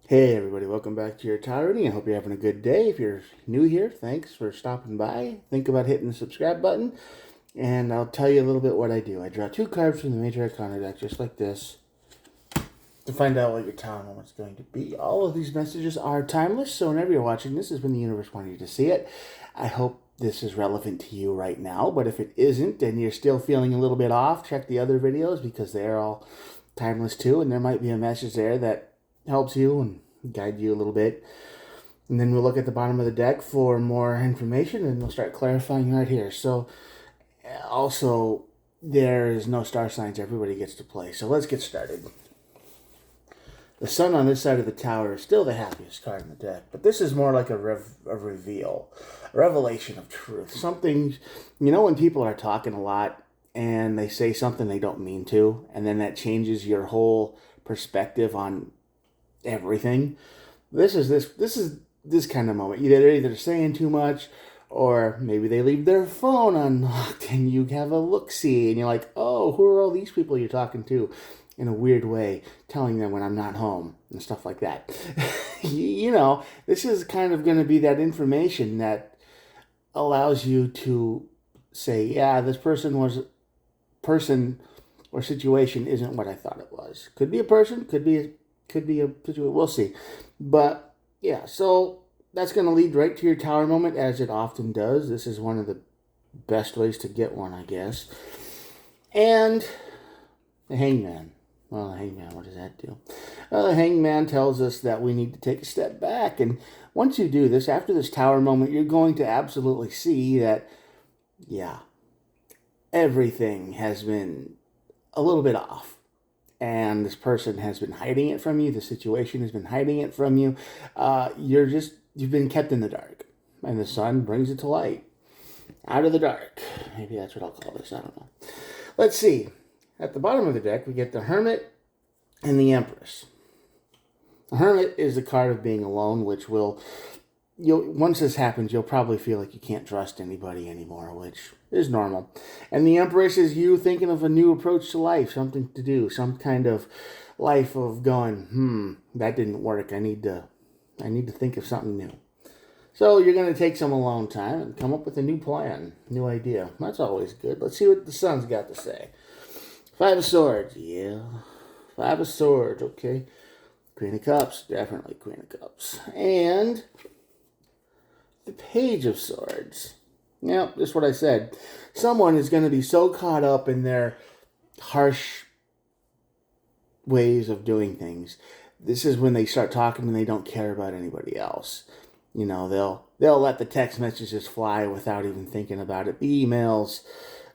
Hey everybody, welcome back to your Tower Reading. I hope you're having a good day. If you're new here, thanks for stopping by. Think about hitting the subscribe button, and I'll tell you a little bit what I do. I draw two cards from the Major Arcana deck, just like this, to find out what your tower moment's going to be. All of these messages are timeless, so whenever you're watching this is when the universe wanted you to see it. I hope this is relevant to you right now, but if it isn't and you're still feeling a little bit off, check the other videos because they're all timeless too, and there might be a message there that helps you and guide you a little bit. And then we'll look at the bottom of the deck for more information and we'll start clarifying right here. So also there is no star signs, everybody gets to play. So let's get started. The sun on this side of the tower is still the happiest card in the deck, but this is more like a reveal, a revelation of truth. Something, when people are talking a lot and they say something they don't mean to, and then that changes your whole perspective on everything. This is this kind of moment. They're either saying too much, or maybe they leave their phone unlocked, and you have a look see, and you're like, "Oh, who are all these people you're talking to?" In a weird way, telling them when I'm not home and stuff like that. This is kind of going to be that information that allows you to say, "Yeah, this person or situation isn't what I thought it was." Could be a person, could be a situation. We'll see. But yeah, so that's going to lead right to your tower moment, as it often does. This is one of the best ways to get one, I guess. And the hangman. Well, the hangman, what does that do? The hangman tells us that we need to take a step back. And once you do this, after this tower moment, you're going to absolutely see that, yeah, everything has been a little bit off. And this person has been hiding it from you. The situation has been hiding it from you. You've been kept in the dark. And the sun brings it to light. Out of the dark. Maybe that's what I'll call this. I don't know. Let's see. At the bottom of the deck, we get the Hermit and the Empress. The Hermit is the card of being alone, which once this happens, you'll probably feel like you can't trust anybody anymore, which is normal. And the Empress is you thinking of a new approach to life, something to do, some kind of life of going, that didn't work. I need to think of something new. So you're going to take some alone time and come up with a new plan, new idea. That's always good. Let's see what the Sun's got to say. Five of Swords, yeah. Five of Swords, okay. Queen of Cups, definitely Queen of Cups. And the Page of Swords. Yep, just what I said. Someone is going to be so caught up in their harsh ways of doing things. This is when they start talking and they don't care about anybody else. They'll let the text messages fly without even thinking about it. The emails,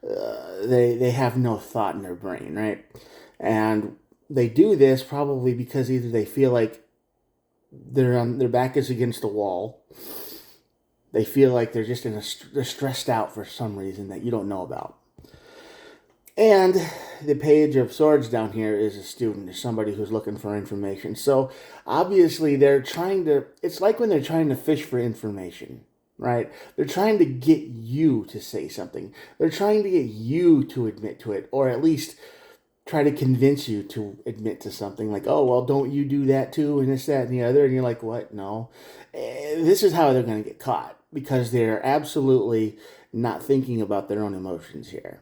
they have no thought in their brain, right? And they do this probably because either they feel like their back is against the wall. They feel like they're they're stressed out for some reason that you don't know about. And the Page of Swords down here is a student, is somebody who's looking for information. So obviously it's like when they're trying to fish for information, right? They're trying to get you to say something. They're trying to get you to admit to it, or at least try to convince you to admit to something like, "Oh, well, don't you do that too?" And this, that, and the other. And you're like, "What? No." This is how they're going to get caught because they're absolutely not thinking about their own emotions here.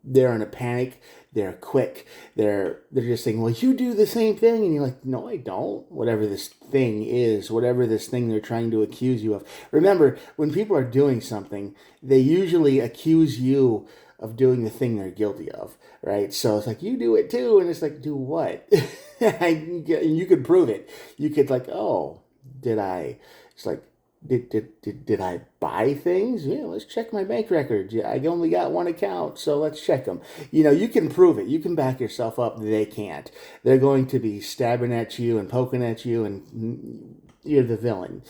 They're in a panic. They're quick. They're just saying, "Well, you do the same thing," and you're like, "No, I don't." Whatever this thing is, whatever this thing they're trying to accuse you of. Remember, when people are doing something, they usually accuse you of doing the thing they're guilty of, right? So it's like, you do it too, and it's like, do what? You could prove it. You could like, "Oh, did I?" It's like, did I buy things? Yeah, let's check my bank records. Yeah, I only got one account, so let's check them. You can prove it. You can back yourself up. They can't. They're going to be stabbing at you and poking at you, and you're the villain.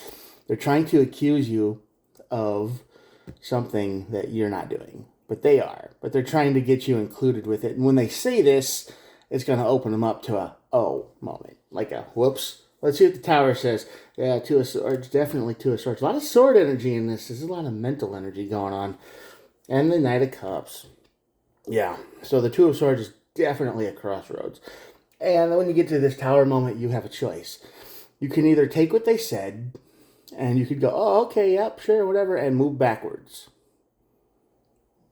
They're trying to accuse you of something that you're not doing, but they are. But they're trying to get you included with it. And when they say this, it's going to open them up to a "oh" moment, like a whoops. Let's see what the tower says. Yeah, Two of Swords, definitely Two of Swords. A lot of sword energy in this. There's a lot of mental energy going on. And the Knight of Cups. Yeah, so the Two of Swords is definitely a crossroads. And when you get to this tower moment, you have a choice. You can either take what they said and you could go, oh, okay, yep, sure, whatever, and move backwards.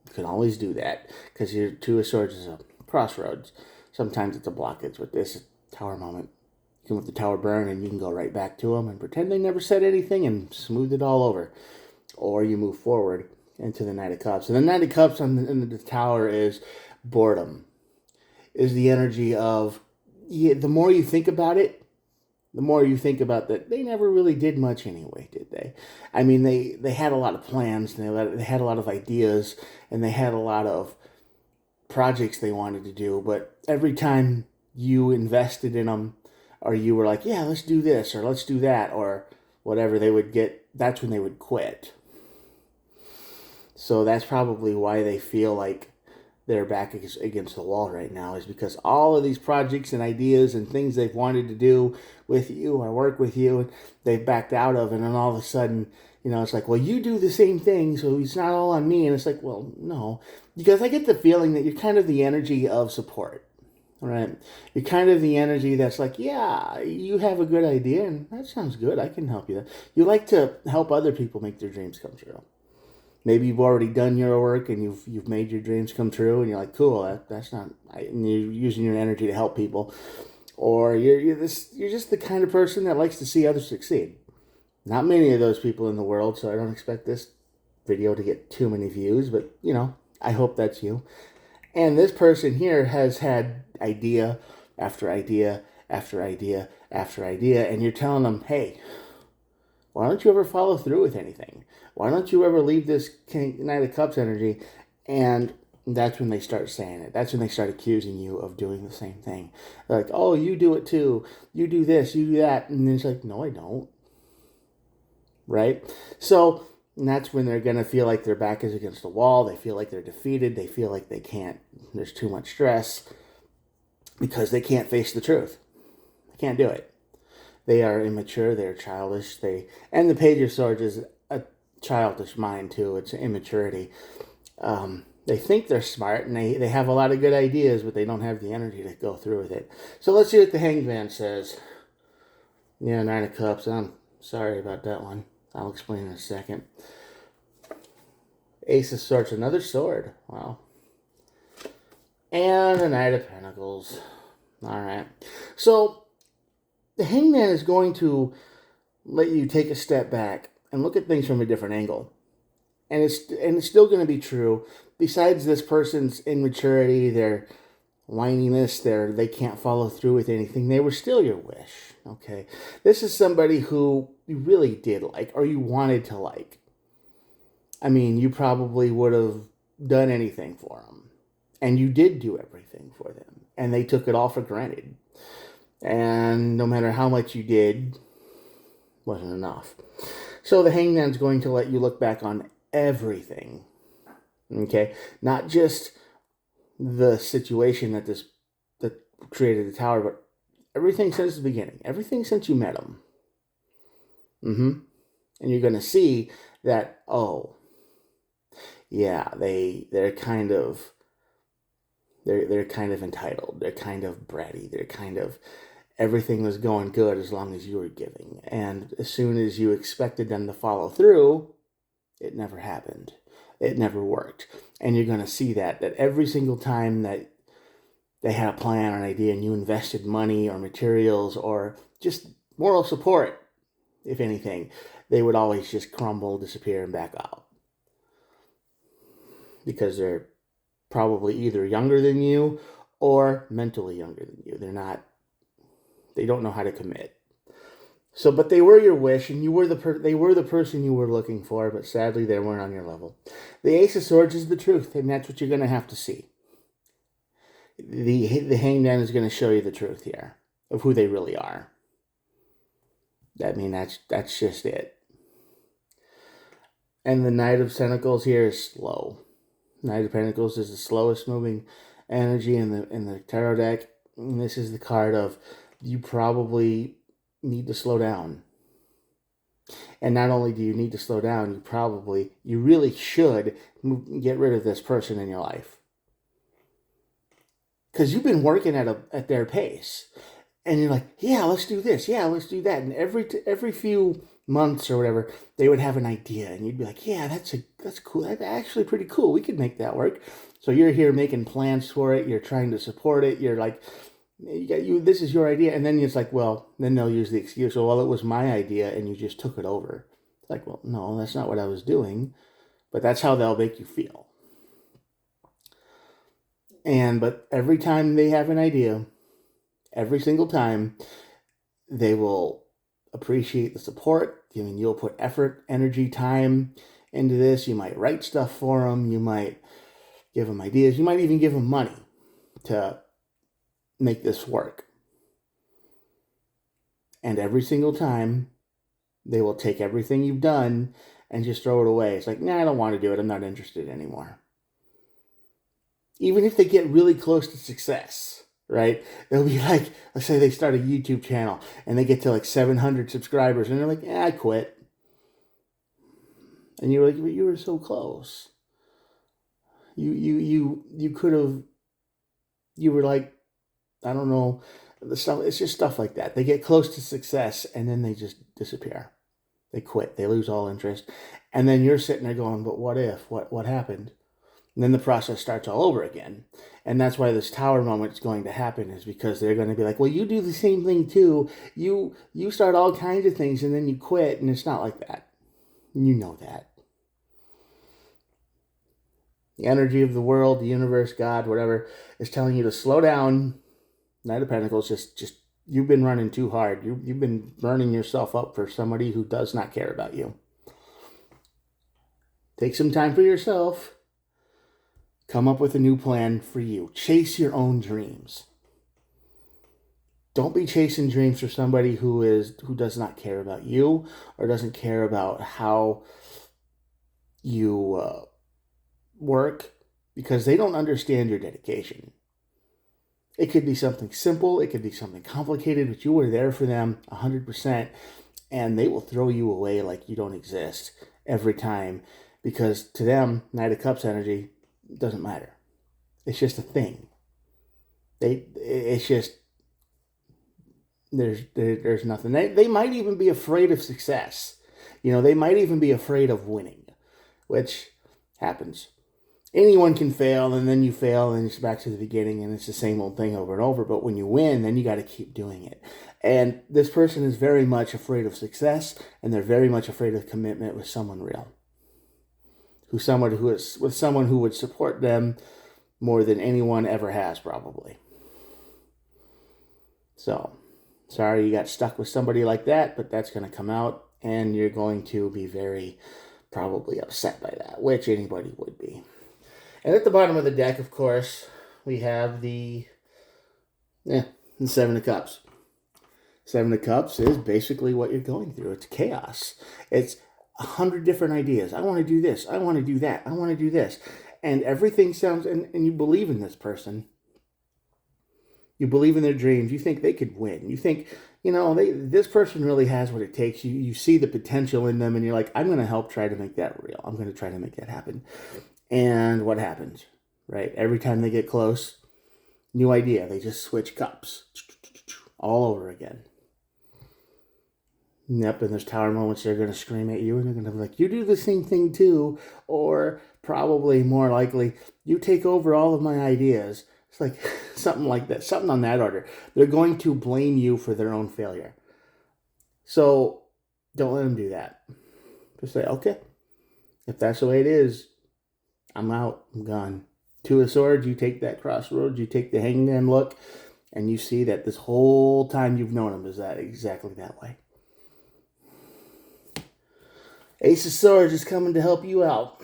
You can always do that because your Two of Swords is a crossroads. Sometimes it's a blockage. With this Tower moment, you can let the Tower burn and you can go right back to them and pretend they never said anything and smooth it all over. Or you move forward into the Knight of Cups. And the Knight of Cups in the Tower is boredom. Is the energy of, the more you think about it, the more you think about that they never really did much anyway, did they? I mean, they had a lot of plans, and they had a lot of ideas, and they had a lot of projects they wanted to do, but every time you invested in them, or you were like, yeah, let's do this, or let's do that, or whatever, that's when they would quit. So that's probably why they feel like they're back against the wall right now, is because all of these projects and ideas and things they've wanted to do with you or work with you, they've backed out of, and then all of a sudden, it's like, well, you do the same thing, so it's not all on me. And it's like, well, no, because I get the feeling that you're kind of the energy of support, right? You're kind of the energy that's like, yeah, you have a good idea, and that sounds good. I can help you. You like to help other people make their dreams come true. Maybe you've already done your work and you've made your dreams come true, and you're like, cool, that's not. And you're using your energy to help people, or you're just the kind of person that likes to see others succeed. Not many of those people in the world, so I don't expect this video to get too many views, but I hope that's you. And this person here has had idea after idea after idea after idea, and you're telling them, hey, why don't you ever follow through with anything? Why don't you ever leave this Knight of Cups energy? And that's when they start saying it. That's when they start accusing you of doing the same thing. They're like, oh, you do it too. You do this, you do that. And then it's like, no, I don't. Right? So that's when they're going to feel like their back is against the wall. They feel like they're defeated. They feel like they can't. There's too much stress because they can't face the truth. They can't do it. They are immature. They're childish. And the Page of Swords is a childish mind too. It's immaturity. They think they're smart and they have a lot of good ideas, but they don't have the energy to go through with it. So let's see what the Hanged Man says. Yeah, Nine of Cups. I'm sorry about that one. I'll explain in a second. Ace of Swords, another sword. Wow. And the Knight of Pentacles. All right. So the Hangman is going to let you take a step back and look at things from a different angle. And it's still going to be true. Besides this person's immaturity, their whininess, they can't follow through with anything, they were still your wish. Okay? This is somebody who you really did like, or you wanted to like. I mean, you probably would have done anything for them. And you did do everything for them. And they took it all for granted. And no matter how much you did, wasn't enough. So the Hangman's going to let you look back on everything. Okay? Not just the situation that created the tower, but everything since the beginning. Everything since you met him. And you're going to see that, oh, yeah, they're kind of entitled. They're kind of bratty. They're kind of, everything was going good as long as you were giving. And as soon as you expected them to follow through, it never happened. It never worked. And you're going to see that every single time that they had a plan or an idea and you invested money or materials or just moral support, if anything, they would always just crumble, disappear, and back out. Because they're probably either younger than you or mentally younger than you. They don't know how to commit. So, but they were your wish, and they were the person you were looking for, but sadly they weren't on your level. The Ace of Swords is the truth, and that's what you're going to have to see. The Hangman is going to show you the truth here of who they really are. I mean, that's just it. And the Knight of Pentacles here is slow. Knight of Pentacles is the slowest moving energy in the tarot deck. And this is the card of, you probably need to slow down. And not only do you need to slow down, you really should get rid of this person in your life. Because you've been working at their pace. And you're like, yeah, let's do this. Yeah, let's do that. And every few months or whatever, they would have an idea, and you'd be like, yeah, that's cool. That's actually pretty cool. We could make that work. So you're here making plans for it. You're trying to support it. You're like, this is your idea. And then it's like, well, then they'll use the excuse, well, it was my idea and you just took it over. It's like, well, no, that's not what I was doing. But that's how they'll make you feel. But every time they have an idea, every single time, they will appreciate the support. I mean, you'll put effort, energy, time into this. You might write stuff for them. You might give them ideas. You might even give them money to make this work. And every single time, they will take everything you've done and just throw it away. It's like, nah, I don't want to do it. I'm not interested anymore. Even if they get really close to success, right? They'll be like, let's say they start a YouTube channel and they get to like 700 subscribers and they're like, I quit. And you're like, but you were so close. You could have, you were like, I don't know, the stuff. It's just stuff like that. They get close to success and then they just disappear. They quit. They lose all interest. And then you're sitting there going, but what if? What happened? And then the process starts all over again. And that's why this tower moment is going to happen, is because they're going to be like, well, you do the same thing too. You start all kinds of things and then you quit, and it's not like that. You know that. The energy of the world, the universe, God, whatever, is telling you to slow down. Knight of Pentacles, just you've been running too hard. You've been burning yourself up for somebody who does not care about you. Take some time for yourself. Come up with a new plan for you. Chase your own dreams. Don't be chasing dreams for somebody who does not care about you or doesn't care about how you work, because they don't understand your dedication. It could be something simple. It could be something complicated, but you were there for them 100%, and they will throw you away like you don't exist every time, because to them, Knight of Cups energy doesn't matter. It's just a thing. It's just, there's nothing. They might even be afraid of success. They might even be afraid of winning, which happens. Anyone can fail, and then you fail, and it's back to the beginning, and it's the same old thing over and over. But when you win, then you got to keep doing it. And this person is very much afraid of success, and they're very much afraid of commitment with someone real. With someone who would support them more than anyone ever has, probably. So, sorry you got stuck with somebody like that, but that's going to come out, and you're going to be very probably upset by that, which anybody would be. And at the bottom of the deck, of course, we have the Seven of Cups. Seven of Cups is basically what you're going through. It's chaos. It's 100 different ideas. I want to do this. I want to do that. I want to do this. And everything sounds, and you believe in this person. You believe in their dreams. You think they could win. You think, this person really has what it takes. You see the potential in them, and you're like, I'm going to help try to make that real. I'm going to try to make that happen. And what happens, right? Every time they get close, new idea. They just switch cups all over again. Yep, and there's tower moments they're going to scream at you, and they're going to be like, you do the same thing too, or probably more likely, you take over all of my ideas. It's like something like that, something on that order. They're going to blame you for their own failure. So don't let them do that. Just say, okay, if that's the way it is, I'm out. I'm gone. Two of Swords, you take that crossroads, you take the hangman look, and you see that this whole time you've known him is that exactly that way. Ace of Swords is coming to help you out.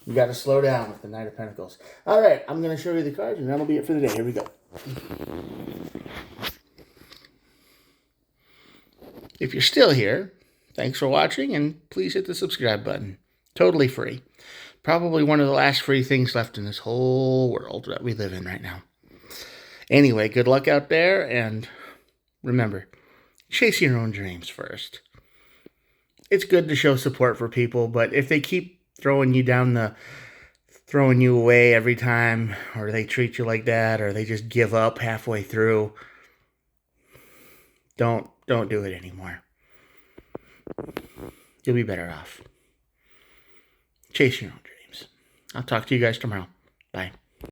You got to slow down with the Knight of Pentacles. All right, I'm going to show you the cards, and that'll be it for the day. Here we go. If you're still here, thanks for watching, and please hit the subscribe button. Totally free. Probably one of the last free things left in this whole world that we live in right now. Anyway, good luck out there, and remember, chase your own dreams first. It's good to show support for people, but if they keep throwing you away every time, or they treat you like that, or they just give up halfway through, Don't do it anymore. You'll be better off. Chase your own dreams. I'll talk to you guys tomorrow. Bye.